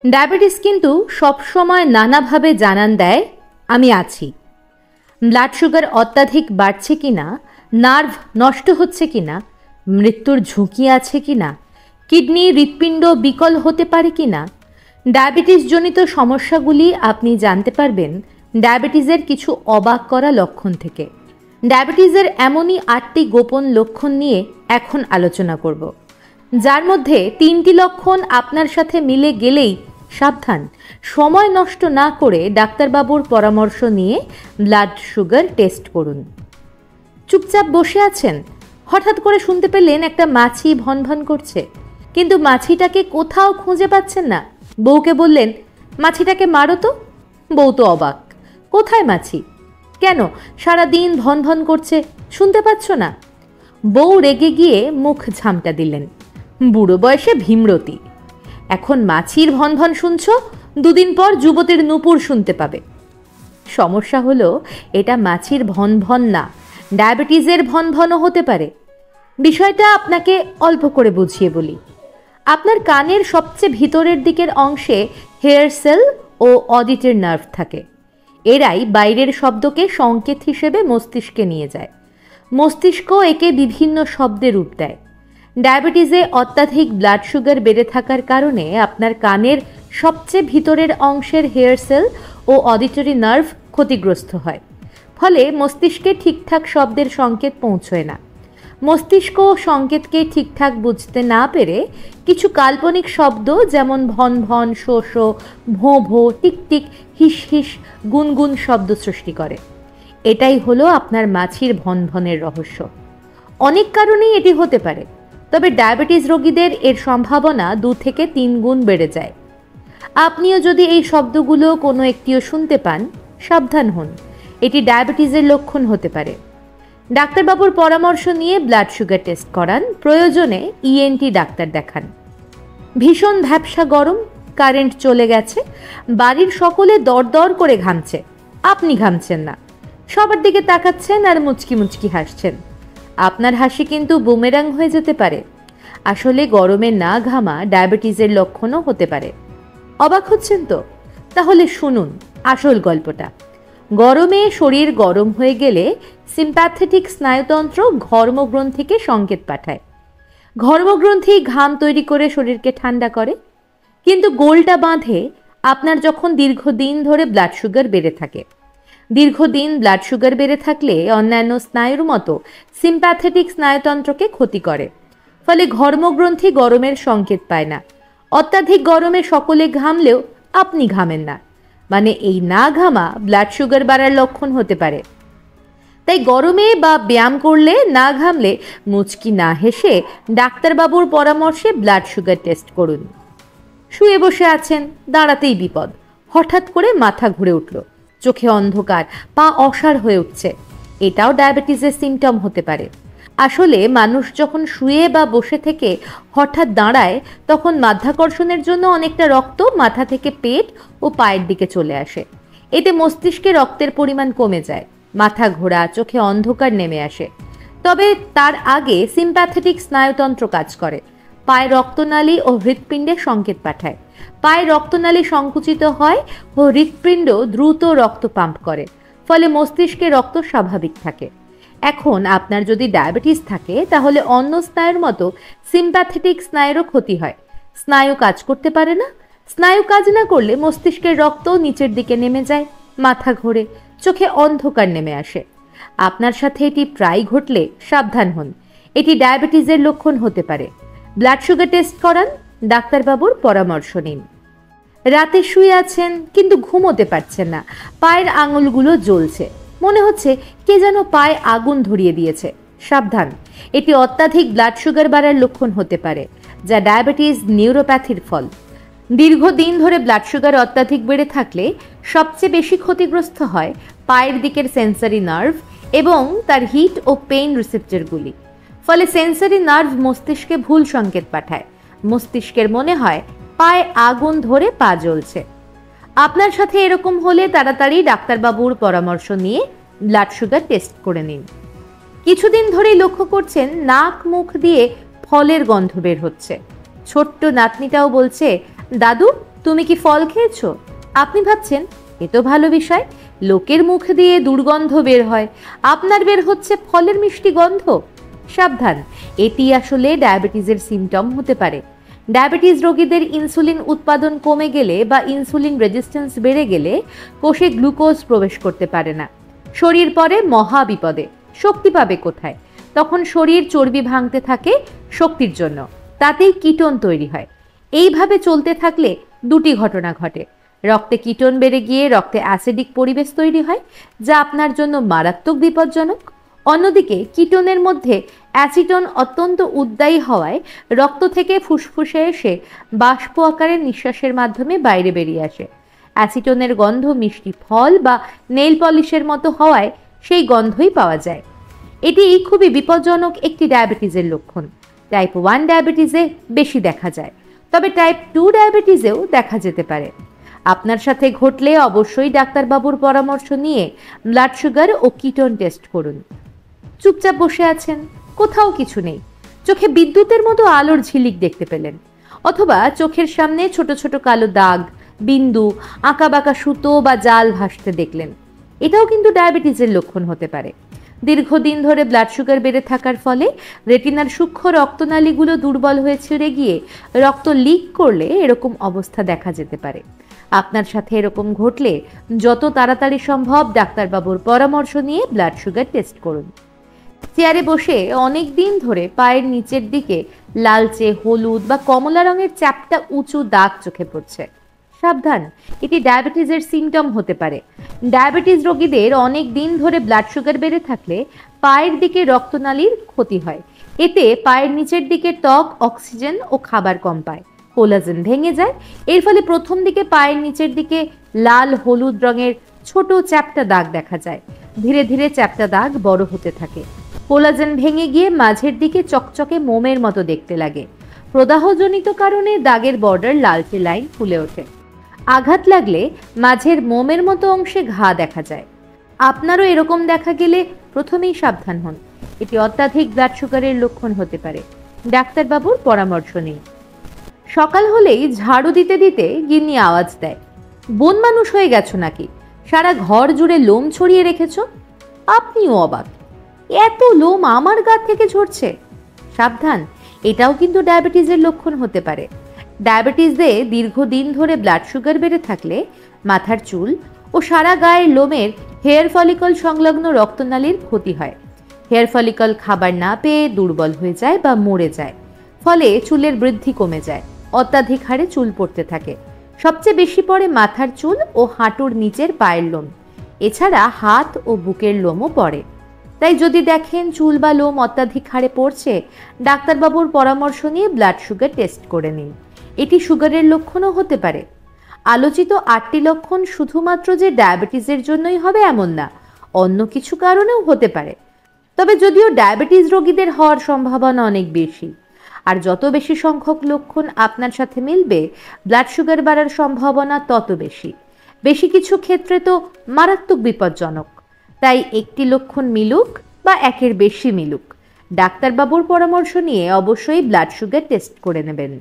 Diabetes কিন্তু সবসময় নানাভাবে জানান দেয় আমি আছি। ব্লাড সুগার অত্যাধিক বাড়ছে কিনা, নার্ভ নষ্ট হচ্ছে কিনা, মৃত্যুর ঝুঁকি আছে কিনা, কিডনি হৃৎপিণ্ড বিকল হতে পারে কিনা, ডায়াবেটিস জনিত সমস্যাগুলি আপনি জানতে পারবেন ডায়াবেটিসের কিছু অবাক করা লক্ষণ থেকে। ডায়াবেটিসের এমনই 8টি গোপন লক্ষণ নিয়ে এখন আলোচনা করব, যার মধ্যে 3টি লক্ষণ আপনার সাথে মিলে গেলেই সাবধান, সময় নষ্ট না করে ডাক্তারবাবুর পরামর্শ নিয়ে ব্লাড সুগার টেস্ট করুন। চুপচাপ বসে আছেন, হঠাৎ করে শুনতে পেলেন একটা মাছি ভনভন করছে, কিন্তু মাছিটাকে কোথাও খুঁজে পাচ্ছেন না। বউকে বললেন, মাছিটাকে মারো তো। বউ তো অবাক, কোথায় মাছি, কেন সারাদিন ভনভন করছে, শুনতে পাচ্ছ না? বউ রেগে গিয়ে মুখ ঝামটা দিলেন, বুড়ো বয়সে ভীমরতি, এখন মাছির ভনভন শুনছ, দুদিন পর যুবতীর নূপুর শুনতে পাবে। সমস্যা হলো এটা মাছির ভনভন না, ডায়াবেটিসের ভনভনও হতে পারে। বিষয়টা আপনাকে অল্প করে বুঝিয়ে বলি। আপনার কানের সবচেয়ে ভিতরের দিকের অংশে হেয়ার সেল ও অডিটরি নার্ভ থাকে। এরাই বাইরের শব্দকে সংকেত হিসেবে মস্তিষ্কে নিয়ে যায়। মস্তিষ্ক একে বিভিন্ন শব্দে রূপ দেয়। ডায়াবেটিসে অত্যাধিক ব্লাড সুগার বেড়ে থাকার কারণে আপনার কানের সবচেয়ে ভিতরের অংশের হেয়ার সেল ও অডিটরি নার্ভ ক্ষতিগ্রস্ত হয়, ফলে মস্তিষ্কে ঠিকঠাক শব্দের সংকেত পৌঁছয় না। মস্তিষ্ক সংকেতকে ঠিকঠাক বুঝতে না পেরে কিছু কাল্পনিক শব্দ যেমন ভন ভন, শো শো, ভোঁ ভোঁ, টিক টিক, হিস হিস, গুনগুন শব্দ সৃষ্টি করে। এটাই হলো আপনার মাছির ভনভনের রহস্য। অনেক কারণেই এটি হতে পারে, তবে ডায়াবেটিস রোগীদের এর সম্ভাবনা 2 থেকে 3 গুণ বেড়ে যায়। আপনিও যদি এই শব্দগুলো কোনো একটিও শুনতে পান, সাবধান হন, এটি ডায়াবেটিসের লক্ষণ হতে পারে। ডাক্তারবাবুর পরামর্শ নিয়ে ব্লাড সুগার টেস্ট করান, প্রয়োজনে ইএনটি ডাক্তার দেখান। ভীষণ ভ্যাপসা গরম, কারেন্ট চলে গেছে, বাড়ির সকলে দরদর করে ঘামছে, আপনি ঘামছেন না, সবার দিকে তাকাচ্ছেন আর মুচকি মুচকি হাসছেন। আপনার হাসি কিন্তু বুমেরাং হয়ে যেতে পারে। আসলে গরমে না ঘামা ডায়াবেটিসের লক্ষণও হতে পারে। অবাক হচ্ছেন তো? তাহলে শুনুন আসল গল্পটা। গরমে শরীর গরম হয়ে গেলে সিম্প্যাথেটিক স্নায়ুতন্ত্র ঘর্মগ্রন্থিকে সংকেত পাঠায়। ঘর্মগ্রন্থি ঘাম তৈরি করে শরীরকে ঠান্ডা করে, কিন্তু গোলটা বাঁধে আপনার যখন দীর্ঘদিন ধরে ব্লাড সুগার বেড়ে থাকে। দীর্ঘদিন ব্লাড সুগার বেড়ে থাকলে অন্যান্য স্নায়ুর মতো সিম্প্যাথেটিক স্নায়ুতন্ত্রকে ক্ষতি করে, ফলে ঘর্মগ্রন্থি গরমের সংকেত পায় না। অত্যাধিক গরমে সকলে ঘামলেও আপনি ঘামেন না, মানে এই না ঘামা ব্লাড সুগার বাড়ার লক্ষণ হতে পারে। তাই গরমে বা ব্যায়াম করলে না ঘামলে মুচকি না হেসে ডাক্তারবাবুর পরামর্শে ব্লাড সুগার টেস্ট করুন। শুয়ে বসে আছেন, দাঁড়াতেই বিপদ, হঠাৎ করে মাথা ঘুরে উঠল, চোখে অন্ধকার, পা অসাড় হয়ে উঠছে, এটাও ডায়াবেটিসের সিমটম হতে পারে। আসলে মানুষ যখন শুয়ে বা বসে থেকে হঠাৎ দাঁড়ায়, তখন মাধ্যাকর্ষণের জন্য অনেকটা রক্ত মাথা থেকে পেট ও পায়ের দিকে চলে আসে। এতে মস্তিষ্কে রক্তের পরিমাণ কমে যায়, মাথা ঘোরা, চোখে অন্ধকার নেমে আসে। তবে তার আগে সিম্প্যাথেটিক স্নায়ুতন্ত্র কাজ করে, পায়ে রক্তনালী ও হৃৎপিণ্ডে সংকেত পাঠায়। পায়ে রক্তনালী সংকুচিত হয় ও হৃৎপিণ্ড দ্রুত রক্ত পাম্প করে, ফলে মস্তিষ্কে রক্ত স্বাভাবিক থাকে। এখন আপনার যদি ডায়াবেটিস থাকে, তাহলে অন্য স্নায়ুর মতো সিম্প্যাথেটিক স্নায়ুরও ক্ষতি হয়। স্নায়ু কাজ করতে পারে না। স্নায়ু কাজ না করলে মস্তিষ্কের রক্ত নিচের দিকে নেমে যায়, মাথা ঘোরে, চোখে অন্ধকার নেমে আসে। আপনার সাথে এটি প্রায় ঘটলে সাবধান হন, এটি ডায়াবেটিসের লক্ষণ হতে পারে। ব্লাড সুগার টেস্ট করান, ডাক্তারবাবুর পরামর্শ নিন। রাতে শুয়ে আছেন কিন্তু ঘুমোতে পারছেন না, পায়ের আঙুলগুলো জ্বলছে, মনে হচ্ছে কে যেন পায়ে আগুন ধরিয়ে দিয়েছে। সাবধান, এটি অত্যাধিক ব্লাড সুগার বাড়ার লক্ষণ হতে পারে, যা ডায়াবেটিস নিউরোপ্যাথির ফল। দীর্ঘদিন ধরে ব্লাড সুগার অত্যাধিক বেড়ে থাকলে সবচেয়ে বেশি ক্ষতিগ্রস্ত হয় পায়ের দিকের সেন্সরি নার্ভ এবং তার হিট ও পেইন রিসেপ্টরগুলি। ফলে সেন্সরি নার্ভ মস্তিষ্কে ভুল সংকেত পাঠায়, মস্তিষ্কের মনে হয় পায়ে আগুন ধরে পা জ্বলছে। আপনার সাথে এরকম হলে তাড়াতাড়ি ডাক্তারবাবুর পরামর্শ নিয়ে ব্লাড সুগার টেস্ট করে নিন। কিছুদিন ধরেই লক্ষ্য করছেন নাক মুখ দিয়ে ফলের গন্ধ বের হচ্ছে। ছোট্ট নাতনিটাও বলছে, দাদু তুমি কি ফল খেয়েছো? আপনি ভাবছেন এ তো ভালো বিষয়, লোকের মুখ দিয়ে দুর্গন্ধ বের হয়, আপনার বের হচ্ছে ফলের মিষ্টি গন্ধ। সাবধান, এটি আসলে ডায়াবেটিসের সিমটম হতে পারে। ডায়াবেটিস রোগীদের ইনসুলিন উৎপাদন কমে গেলে বা ইনসুলিন রেজিস্ট্যান্স বেড়ে গেলে কোষে গ্লুকোজ প্রবেশ করতে পারে না। শরীর পরে মহা বিপদে। শক্তি পাবে কোথায়? তখন শরীর চর্বি ভাঙতে থাকে শক্তির জন্য, তাতেই কিটোন তৈরি হয়। এইভাবে চলতে থাকলে দুটি ঘটনা ঘটে। রক্তে কিটোন বেড়ে গিয়ে রক্তে অ্যাসিডিক পরিবেশ তৈরি হয়, যা আপনার জন্য মারাত্মক বিপজ্জনক। অন্যদিকে কিটোনের মধ্যে অ্যাসিটন অত্যন্ত উদ্দায়ী হওয়ায় রক্ত থেকে ফুসফুসে এসে বাষ্প আকারে নিঃশ্বাসের মাধ্যমে বাইরে বেরিয়ে আসে। অ্যাসিটনের গন্ধ মিষ্টি ফল বা নেইল পলিশের মতো হওয়ায় সেই গন্ধই পাওয়া যায়। এটি খুবই বিপজ্জনক একটি ডায়াবেটিসের লক্ষণ। টাইপ 1 ডায়াবেটিসে বেশি দেখা যায়, তবে টাইপ 2 ডায়াবেটিসেও দেখা যেতে পারে। আপনার সাথে ঘটলে অবশ্যই ডাক্তারবাবুর পরামর্শ নিয়ে ব্লাড সুগার ও কিটোন টেস্ট করুন। চুপচাপ বসে আছেন, কোথাও কিছু নেই, চোখে বিদ্যুতের মতো আলোর ঝিলিক দেখতে পেলেন, অথবা চোখের সামনে ছোট ছোট কালো দাগ, বিন্দু, আঁকাবাঁকা সুতো বা জাল ভাসতে দেখলেন, এটাও কিন্তু ডায়াবেটিসের লক্ষণ হতে পারে। দীর্ঘদিন ধরে ব্লাড সুগার বেড়ে থাকার ফলে রেটিনার সূক্ষ্ম রক্তনালীগুলো দুর্বল হয়ে ছিঁড়ে গিয়ে রক্ত লিক করলে এরকম অবস্থা দেখা যেতে পারে। আপনার সাথে এরকম ঘটলে যত তাড়াতাড়ি সম্ভব ডাক্তারবাবুর পরামর্শ নিয়ে ব্লাড সুগার টেস্ট করুন। চেয়ারে বসে অনেক দিন ধরে পায়ের নিচের দিকে লালচে, হলুদ বা কমলা রঙের চ্যাপ্টা উঁচু দাগ চোখে পড়ছে। সাবধান, এটি ডায়াবেটিসের সিমটম হতে পারে। ডায়াবেটিস রোগীদের অনেক দিন ধরে ব্লাড সুগার বেড়ে থাকলে পায়ের দিকে রক্তনালীর ক্ষতি হয়। এতে পায়ের নিচের দিকে ত্বক অক্সিজেন ও খাবার কম পায়, কোলাজেন ভেঙে যায়। এর ফলে প্রথম দিকে পায়ের নিচের দিকে লাল হলুদ রঙের ছোট চ্যাপ্টা দাগ দেখা যায়। ধীরে ধীরে চ্যাপ্টা দাগ বড় হতে থাকে। কোলাজেন ভেঙে গিয়ে মাঝের দিকে চকচকে মোমের মতো দেখতে লাগে। প্রদাহজনিত কারণে দাগের বর্ডার লালচে লাইন ফুলে ওঠে। আঘাত লাগলে মাঝের মোমের মতো অংশে ঘা দেখা যায়। আপনারও এরকম দেখা গেলে প্রথমেই সাবধান হন, এটি অত্যাধিক ব্লাড সুগারের লক্ষণ হতে পারে। ডাক্তারবাবুর পরামর্শ নিন। সকাল হলেই ঝাড়ু দিতে দিতে গিন্নি আওয়াজ দেয়, বন মানুষ হয়ে গেছো নাকি? সারা ঘর জুড়ে লোম ছড়িয়ে রেখেছো। আপনিও অবাক, এত লোম আমার গা থেকে ঝরছে। সাবধান, এটাও কিন্তু ডায়াবেটিসের লক্ষণ হতে পারে। ডায়াবেটিসে দীর্ঘদিন ধরে ব্লাড সুগার বেড়ে থাকলে মাথার চুল ও সারা গায়ের লোমের হেয়ার ফলিকল সংলগ্ন রক্তনালীর ক্ষতি হয়। হেয়ার ফলিকল খাবার না পেয়ে দুর্বল হয়ে যায় বা মরে যায়, ফলে চুলের বৃদ্ধি কমে যায়। অত্যাধিক হারে চুল পড়তে থাকে। সবচেয়ে বেশি পড়ে মাথার চুল ও হাঁটুর নিচের পায়ের লোম, এছাড়া হাত ও বুকের লোমও পড়ে। তাই যদি দেখেন চুল বা লোম অত্যাধিক হারে পড়ছে, ডাক্তারবাবুর পরামর্শ নিয়ে ব্লাড সুগার টেস্ট করে নিন। এটি সুগারের লক্ষণও হতে পারে। আলোচিত 8টি লক্ষণ শুধুমাত্র যে ডায়াবেটিসের জন্যই হবে এমন না, অন্য কিছু কারণেও হতে পারে। তবে যদিও ডায়াবেটিস রোগীদের হওয়ার সম্ভাবনা অনেক বেশি, আর যত বেশি সংখ্যক লক্ষণ আপনার সাথে মিলবে, ব্লাড সুগার বাড়ার সম্ভাবনা তত বেশি। বেশি কিছু ক্ষেত্রে তো মারাত্মক বিপজ্জনক। তাই একটি লক্ষণ মিলুক বা একের বেশি মিলুক, ডাক্তারবাবুর পরামর্শ নিয়ে অবশ্যই ব্লাড সুগার টেস্ট করে নেবেন।